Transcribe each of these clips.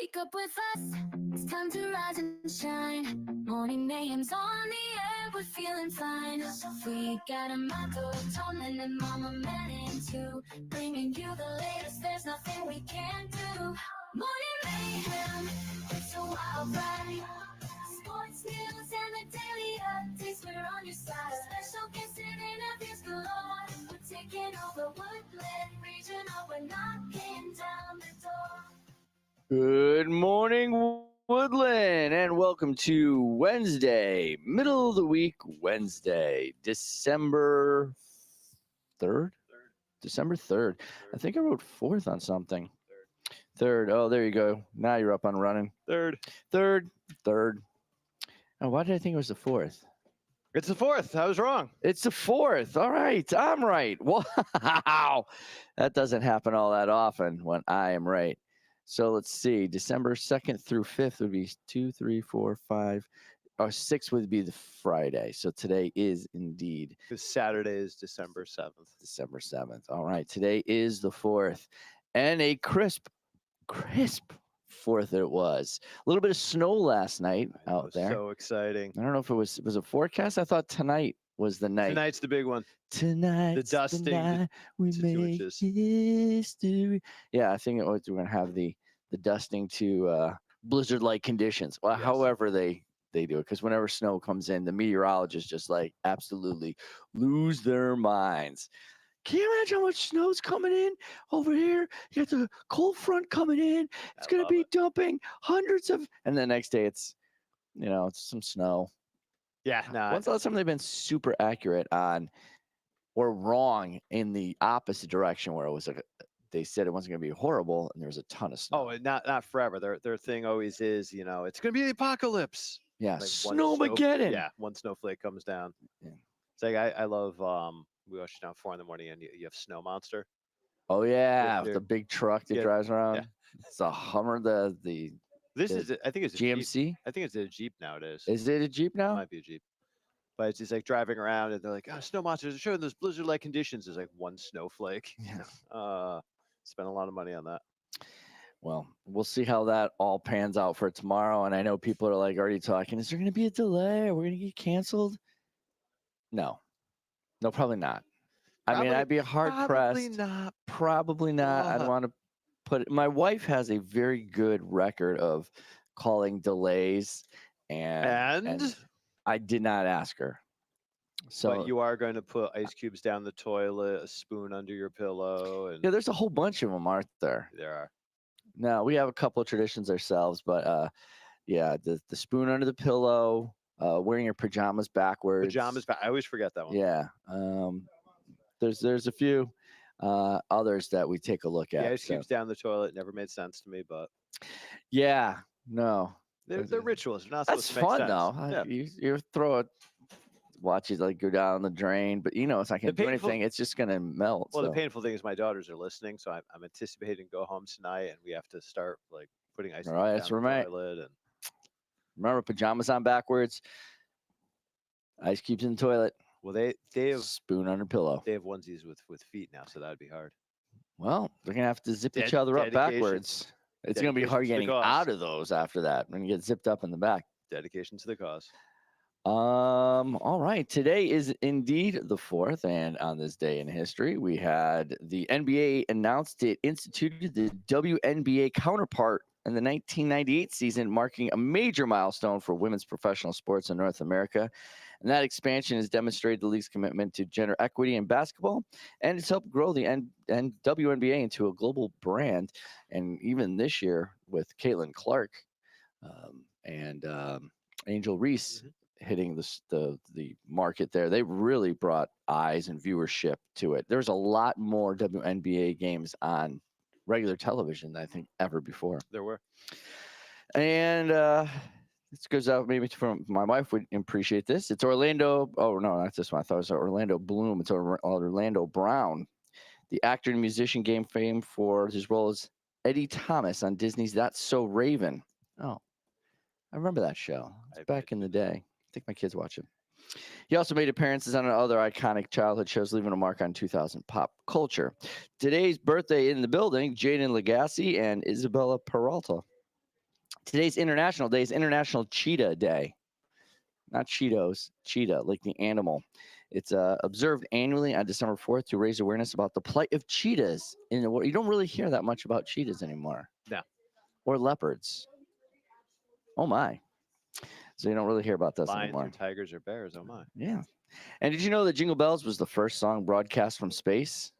Wake up with us, it's time to rise and shine. Morning mayhem's on the air, we're feeling fine. We got a motto, Tolman and Mama Manning too. Bringing you the latest, there's nothing we can't do. Morning mayhem, it's a wild ride. Sports news and the daily updates, we're on your side. Special guests and interviews galore. We're taking over Woodland Regional, we're knocking down the door. Good morning, Woodland, and welcome to Wednesday, middle of the week Wednesday, December 3rd? December 3rd. I think I wrote 4th on something. 3rd. Oh, there you go. Now you're up and running. 3rd. Oh, why did I think it was the 4th? It's the 4th. I was wrong. It's the 4th. All right. I'm right. Wow. That doesn't happen all that often when I am right. So let's see. December 2nd through 5th would be 2, 3, 4, 5. Or 6 would be the Friday. So today is indeed. Because Saturday is December 7th. December 7th. All right. Today is the 4th. And a crisp 4th it was. A little bit of snow last night out there. So exciting. I don't know if it was a forecast. I thought tonight was the night. Tonight's the big one. Tonight, the dusting, the night we make history. Yeah, I think we're gonna have the dusting to blizzard-like conditions. Well, Yes. However they do it, because whenever snow comes in, the meteorologists just like absolutely lose their minds. Can you imagine how much snow's coming in over here? You got the cold front coming in. It's gonna be dumping hundreds of, and the next day it's some snow. Yeah, no. When's the last time they've been super accurate on or wrong in the opposite direction, where it was like they said it wasn't going to be horrible and there was a ton of snow? Oh, and not forever. Their thing always is, it's going to be the apocalypse. Yeah, Like snowmageddon. Yeah, one snowflake comes down. Yeah. It's like I love. We watch it down 4 a.m. and you have Snow Monster. Oh yeah, With the big truck that drives around. Yeah. It's a Hummer. I think it's a GMC. Jeep. I think it's a Jeep nowadays. Is it a Jeep It now? might be a Jeep. But it's just like driving around and they're like, oh, snow monsters are showing those blizzard-like conditions. There's like one snowflake. Yeah. Spent a lot of money on that. Well, we'll see how that all pans out for tomorrow. And I know people are like already talking, is there going to be a delay? Are we going to get canceled? No, probably not. I mean, I'd be hard pressed. Probably not. I'd want to put it. My wife has a very good record of calling delays, and I did not ask her. So but you are going to put ice cubes down the toilet, a spoon under your pillow, and yeah, there's a whole bunch of them, aren't there? There are. No, we have a couple of traditions ourselves, but yeah, the spoon under the pillow, wearing your pajamas backwards. I always forget that one. Yeah. There's a few others that we take a look at. The ice cubes down the toilet never made sense to me, but yeah, no, they're rituals. They're not that's supposed to make fun sense. though. Yeah. You throw it, watch it like go down the drain, but it's not gonna do painful- anything. It's just gonna melt. Well, so. the painful thing is my daughters are listening, so I'm anticipating to go home tonight, and we have to start like putting ice cubes All right, down that's the right. toilet. And Remember, pajamas on backwards, ice cubes in the toilet. well, they have spoon under pillow. They have onesies with feet now, so that would be hard. Well, they're gonna have to zip each other up backwards. It's gonna be hard getting out of those after that when you get zipped up in the back. Dedication to the cause. All right. Today is indeed the 4th, and on this day in history, we had the NBA announced it instituted the WNBA counterpart in the 1998 season, marking a major milestone for women's professional sports in North America. And that expansion has demonstrated the league's commitment to gender equity in basketball, and it's helped grow the WNBA into a global brand. And even this year, with Caitlin Clark and Angel Reese hitting the market there, they really brought eyes and viewership to it. There's a lot more WNBA games on regular television than I think ever before. There were. And this goes out maybe from my wife would appreciate this. It's Orlando. Oh, no, not this one. I thought it was Orlando Bloom. It's Orlando Brown, the actor and musician, gained fame for his role as Eddie Thomas on Disney's That's So Raven. Oh, I remember that show. It's back in the day. I think my kids watch it. He also made appearances on other iconic childhood shows, leaving a mark on 2000 pop culture. Today's birthday in the building, Jaden Legacy and Isabella Peralta. Today's International Day is International Cheetah Day. Not Cheetos, cheetah, like the animal. It's observed annually on December 4th to raise awareness about the plight of cheetahs in the world. You don't really hear that much about cheetahs anymore. No. Or leopards. Oh my. So you don't really hear about this Lions anymore. or tigers or bears. Oh my. Yeah. And did you know that Jingle Bells was the first song broadcast from space?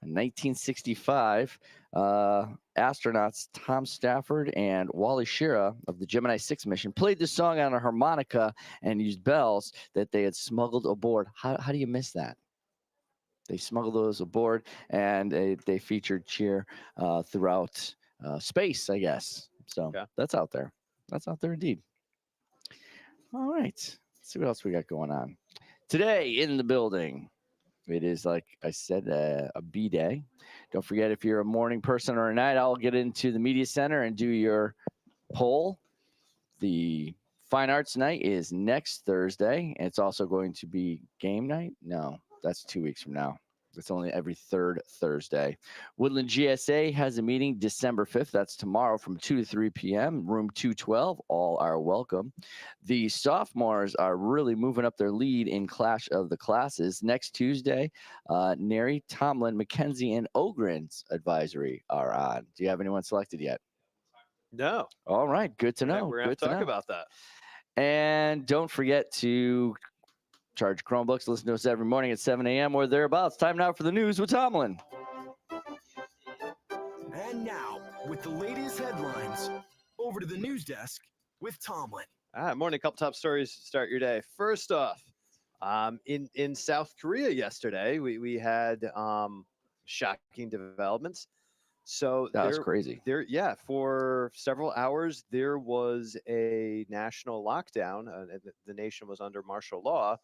In 1965, astronauts Tom Stafford and Wally Schirra of the Gemini 6 mission played this song on a harmonica and used bells that they had smuggled aboard. How do you miss that? They smuggled those aboard, and they featured cheer throughout space, I guess. So that's out there. That's out there indeed. All right. Let's see what else we got going on. Today in the building, it is, like I said, a B day. Don't forget, if you're a morning person or a night, I'll get into the media center and do your poll. The fine arts night is next Thursday, and it's also going to be game night. No, that's 2 weeks from now. It's only every third Thursday. Woodland GSA has a meeting December 5th. That's tomorrow from 2 to 3 p.m. Room 212. All are welcome. The sophomores are really moving up their lead in Clash of the Classes. Next Tuesday, Neri, Tomlin, McKenzie, and Ogren's advisory are on. Do you have anyone selected yet? No. All right. Good to know. We're going to talk about that. And don't forget to charge Chromebooks. Listen to us every morning at 7 a.m. or thereabouts. Time now for the news with Tomlin. And now, with the latest headlines, over to the news desk with Tomlin. All right, morning. A couple top stories to start your day. First off, in South Korea yesterday, we had shocking developments. So that was crazy. For several hours, there was a national lockdown. The nation was under martial law.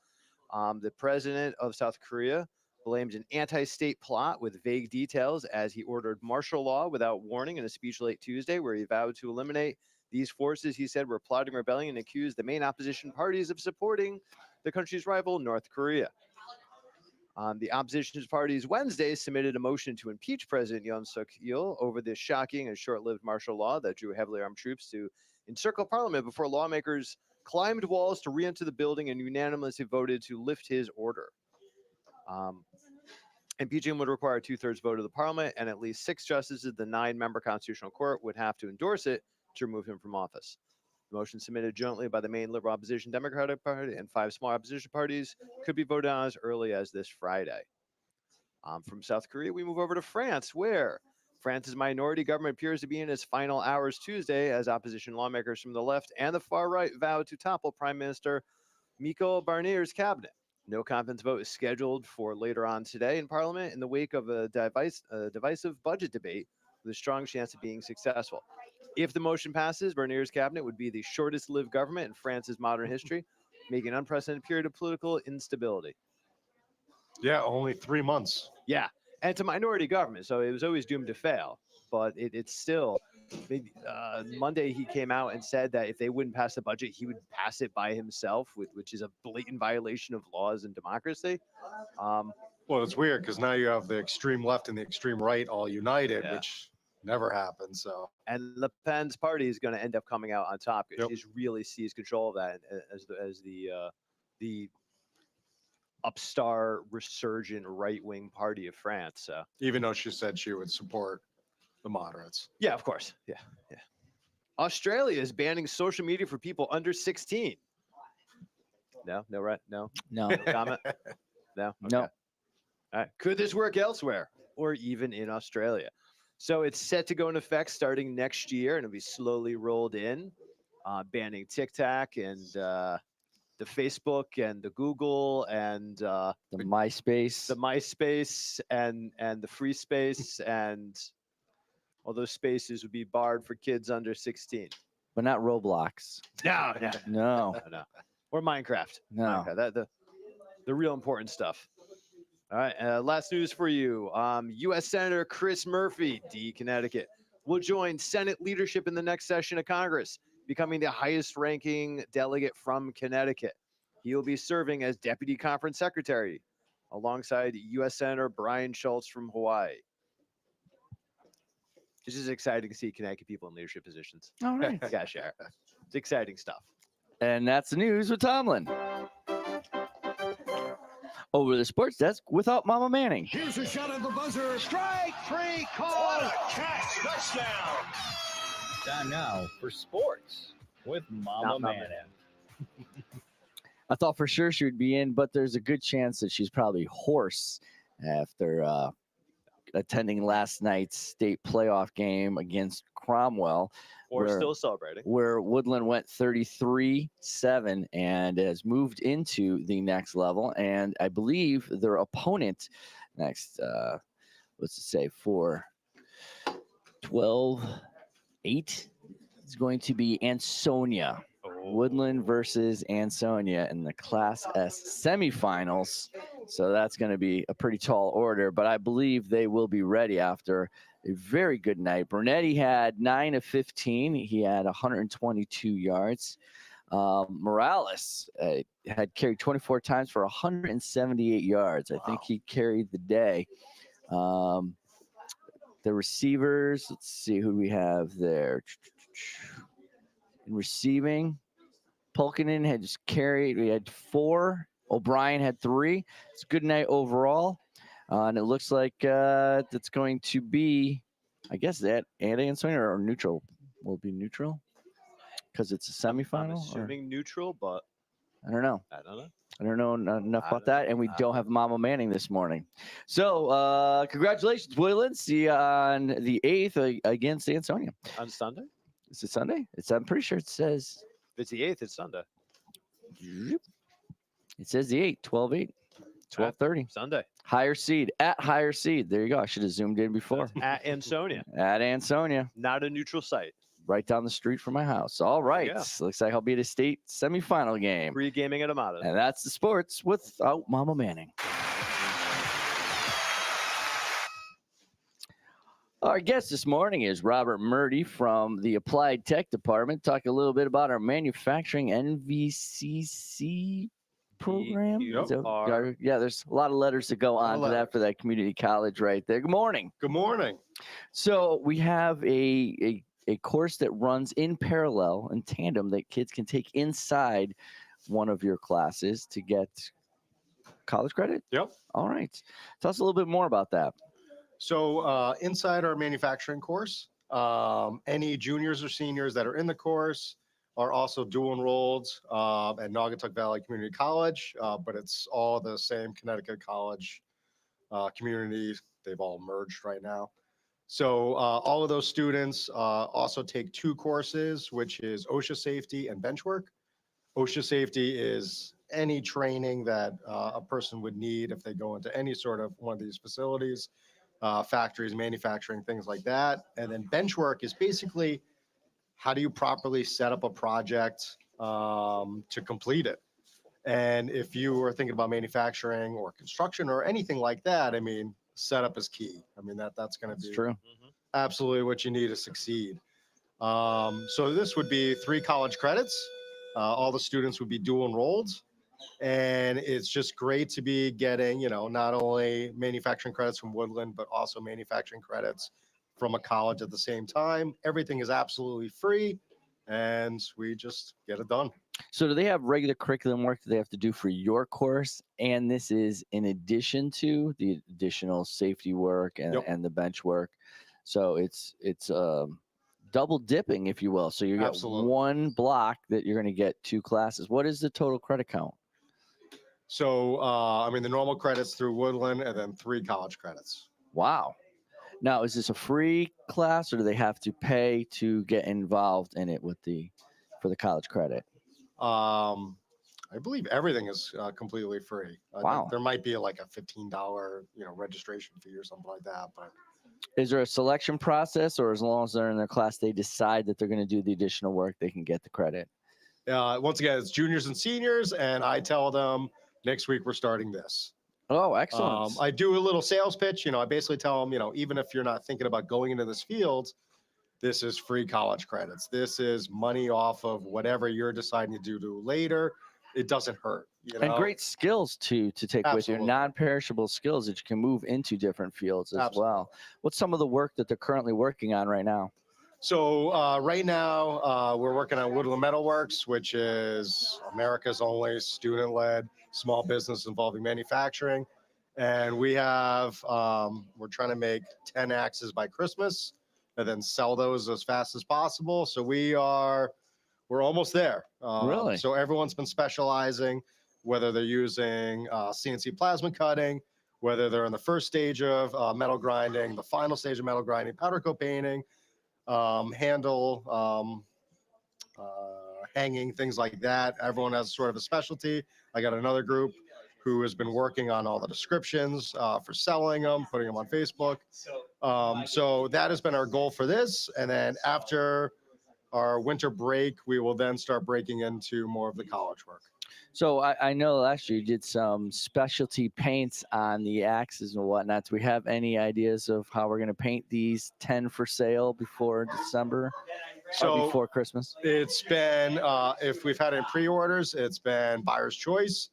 The president of South Korea blamed an anti-state plot with vague details as he ordered martial law without warning in a speech late Tuesday, where he vowed to eliminate these forces. He said were plotting rebellion and accused the main opposition parties of supporting the country's rival, North Korea. The opposition parties Wednesday submitted a motion to impeach President Yoon Suk-yeol over this shocking and short-lived martial law that drew heavily armed troops to encircle parliament before lawmakers climbed walls to re-enter the building and unanimously voted to lift his order. Impeaching would require a 2/3 vote of the parliament, and at least 6 justices of the 9-member constitutional court would have to endorse it to remove him from office. The motion submitted jointly by the main liberal opposition Democratic Party and 5 small opposition parties could be voted on as early as this Friday. From South Korea, we move over to France, where France's minority government appears to be in its final hours Tuesday as opposition lawmakers from the left and the far right vowed to topple Prime Minister Michel Barnier's cabinet. No confidence vote is scheduled for later on today in Parliament in the wake of a divisive budget debate with a strong chance of being successful. If the motion passes, Barnier's cabinet would be the shortest-lived government in France's modern history, making an unprecedented period of political instability. Yeah, only 3 months. Yeah, and it's a minority government, so it was always doomed to fail. But it's still, Monday he came out and said that if they wouldn't pass the budget, he would pass it by himself, which is a blatant violation of laws and democracy. Well, it's weird because now you have the extreme left and the extreme right all united, which never happened. So, and Le Pen's party is going to end up coming out on top because she's really seized control of that as the upstart, resurgent right-wing party of France. So, even though she said she would support the moderates. Yeah, of course. Yeah. Australia is banning social media for people under 16. No, right? No comment. No. Okay. No. All right. Could this work elsewhere or even in Australia? So it's set to go into effect starting next year, and it'll be slowly rolled in, banning TikTok and the Facebook and the Google and the MySpace, and the Free Space, and all those spaces would be barred for kids under 16. But not Roblox. No. Or Minecraft. No. Minecraft, the real important stuff. All right, last news for you. U.S. Senator Chris Murphy, D. Connecticut, will join Senate leadership in the next session of Congress, becoming the highest-ranking delegate from Connecticut. He will be serving as Deputy Conference Secretary alongside U.S. Senator Brian Schultz from Hawaii. It's just exciting to see Connecticut people in leadership positions. All right. I gotta share. It's exciting stuff. And that's the news with Tomlin. Over the sports desk without Mama Manning. Here's a shot at the buzzer. Strike three call. What a catch. Touchdown. Time now for sports with Mama Manning. I thought for sure she would be in, but there's a good chance that she's probably hoarse after attending last night's state playoff game against Cromwell. Or still celebrating. Where Woodland went 33-7 and has moved into the next level. And I believe their opponent next, what's it say, for 12-8 is going to be Ansonia. Woodland versus Ansonia in the Class S semifinals. So that's going to be a pretty tall order, but I believe they will be ready after a very good night. Brunetti had 9 of 15. He had 122 yards. Morales had carried 24 times for 178 yards. I think he carried the day. The receivers, let's see who we have there. In receiving, Pulkinen had just carried. We had 4. O'Brien had 3. It's a good night overall. And it looks like it's going to be, I guess, that Ansonia or neutral will be neutral because it's a semifinal. I'm assuming neutral, but I don't know. I don't know. I don't know enough about that, and we don't have Mama Manning this morning. So congratulations, Woodland. See you on the 8th against Ansonia. On Sunday? Is it Sunday? I'm pretty sure it says. If it's the 8th, it's Sunday. It says the 8th, 12-8, 12:30. Sunday. Higher seed, at higher seed. There you go. I should have zoomed in before. At Ansonia. At Ansonia. Not a neutral site. Right down the street from my house. All right. Yeah. Looks like I'll be at a state semifinal game. Free gaming at Amada. And that's the sports without Mama Manning. Our guest this morning is Robert Murdy from the Applied Tech Department. Talk a little bit about our manufacturing NVCC program. Yeah, there's a lot of letters to go on to that for that community college right there. Good morning. Good morning. So we have a course that runs in parallel, in tandem, that kids can take inside one of your classes to get college credit? Yep. All right. Tell us a little bit more about that. So inside our manufacturing course, any juniors or seniors that are in the course are also dual enrolled at Naugatuck Valley Community College, but it's all the same Connecticut college community. They've all merged right now. So all of those students also take 2 courses, which is OSHA safety and bench work. OSHA safety is any training that a person would need if they go into any sort of one of these facilities, factories, manufacturing, things like that. And then bench work is basically how do you properly set up a project to complete it. And if you are thinking about manufacturing or construction or anything like that, I mean, setup is key. I mean, that's going to be true. Absolutely what you need to succeed. So this would be 3 college credits. All the students would be dual enrolled. And it's just great to be getting, not only manufacturing credits from Woodland, but also manufacturing credits from a college at the same time. Everything is absolutely free, and we just get it done. So do they have regular curriculum work that they have to do for your course? And this is in addition to the additional safety work and the bench work. So it's double dipping, if you will. So you get one block that you're going to get 2 classes. What is the total credit count? So, the normal credits through Woodland and then 3 college credits. Wow. Now, is this a free class or do they have to pay to get involved in it for the college credit? I believe everything is completely free. Wow. There might be like a $15, registration fee or something like that. But is there a selection process, or as long as they're in their class, they decide that they're going to do the additional work, they can get the credit? Once again, it's juniors and seniors, and I tell them next week we're starting this. Oh, excellent. I do a little sales pitch. I basically tell them, even if you're not thinking about going into this field, this is free college credits. This is money off of whatever you're deciding to do later. it doesn't hurt. You know? And great skills to take with you, Absolutely. non-perishable skills that you can move into different fields as Absolutely. well. What's some of the work that they're currently working on right now? So right now we're working on Woodland Metalworks, which is America's only student-led small business involving manufacturing. And we have, we're trying to make 10 axes by Christmas and then sell those as fast as possible. So we're almost there. Really? So everyone's been specializing, whether they're using CNC plasma cutting, whether they're in the first stage of metal grinding, the final stage of metal grinding, powder coat painting, handle, hanging, things like that. Everyone has sort of a specialty. I got another group who has been working on all the descriptions for selling them, putting them on Facebook. So that has been our goal for this. And then after our winter break, we will then start breaking into more of the college work. So I know last year you did some specialty paints on the axes and whatnot. Do we have any ideas of how we're going to paint these 10 for sale before December or So before Christmas? it's been, if we've had any pre-orders, it's been buyer's choice.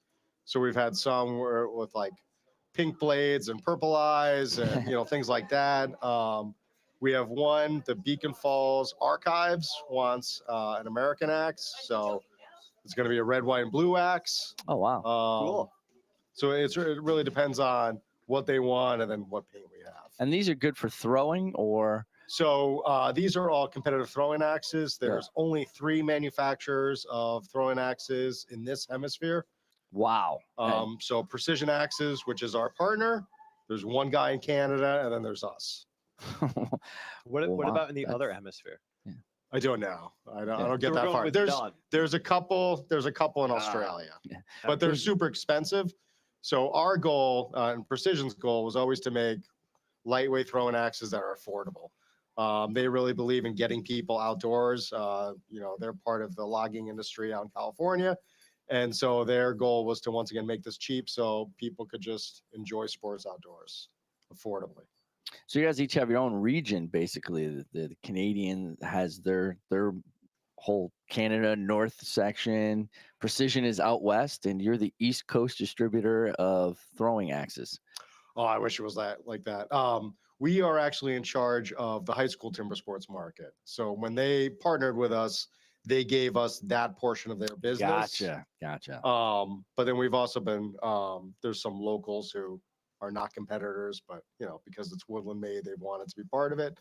So we've had some with like pink blades and purple eyes and, things like that. We have one, the Beacon Falls Archives wants an American axe. So it's going to be a red, white, and blue axe. Oh, wow. Cool. So it really depends on what they want and then what paint we have. And these are good for throwing or? So these are all competitive throwing axes. There's only 3 manufacturers of throwing axes in this hemisphere. Wow. So Precision Axes, which is our partner. There's one guy in Canada, and then there's us. What Wow, about in the that's- other hemisphere? I don't know. I don't So get we're that going far. with There's none. a couple in Australia, Yeah. but they're super expensive. So our goal and Precision's goal was always to make lightweight throwing axes that are affordable. They really believe in getting people outdoors. They're part of the logging industry out in California. And so their goal was to once again make this cheap so people could just enjoy sports outdoors affordably. So you guys each have your own region, basically. The Canadian has their whole Canada North section. Precision is out west, and you're the East Coast distributor of throwing axes. Oh, I wish it was like that. We are actually in charge of the high school timber sports market. So when they partnered with us, they gave us that portion of their business. Gotcha. But then we've also been, there's some locals who are not competitors, but because it's Woodland made, they've wanted to be part of it.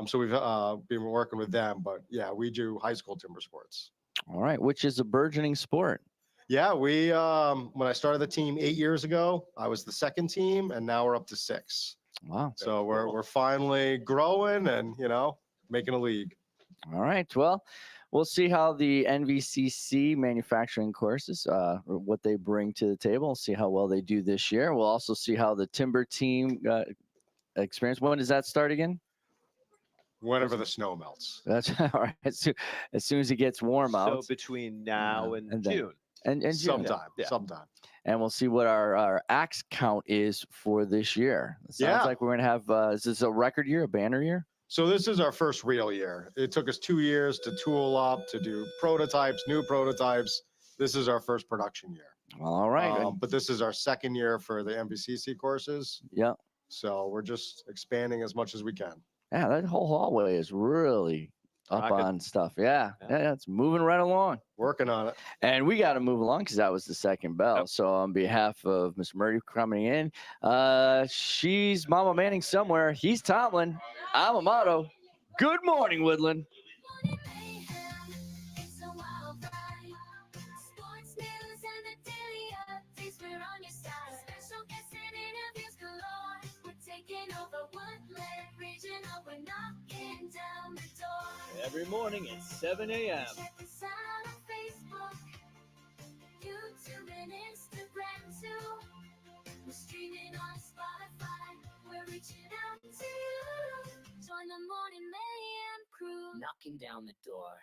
So we've been working with them, but yeah, we do high school timber sports. All right, which is a burgeoning sport. Yeah, we when I started the team 8 years ago, I was the second team, and now we're up to 6. Wow. So we're finally growing and making a league. All right. Well, we'll see how the NVCC manufacturing courses, what they bring to the table. We'll see how well they do this year. We'll also see how the timber team experience. When does that start again? Whenever the snow melts. That's all right. As soon as it gets warm out. So between now and and then- June. And June. Sometime. And we'll see what our axe count is for this year. It sounds like we're going to have, is this a record year, a banner year? So this is our first real year. It took us 2 years to tool up, to do prototypes, new prototypes. This is our first production year. Well, all right. But this is our second year for the MVCC courses. Yeah. So we're just expanding as much as we can. Yeah, that whole hallway is really up Rocking. on stuff. Yeah, it's moving right along. Working on it. And we got to move along because that was the second bell. Yep. So on behalf of Mr. Murdy coming in, she's Mama Manning somewhere. He's Tomlin. I'm Amato. Good morning, Woodland. Morning mayhem, it's a wild ride. Sports news and the daily updates, we're on your side. Special guests and interviews galore. We're taking over Woodland Regional. We're knocking down the door. Every morning at 7 a.m. Check us out on Facebook, YouTube, and Instagram too. We're streaming on Spotify. We're reaching out to you. Join the Morning Mayhem crew. Knocking down the door.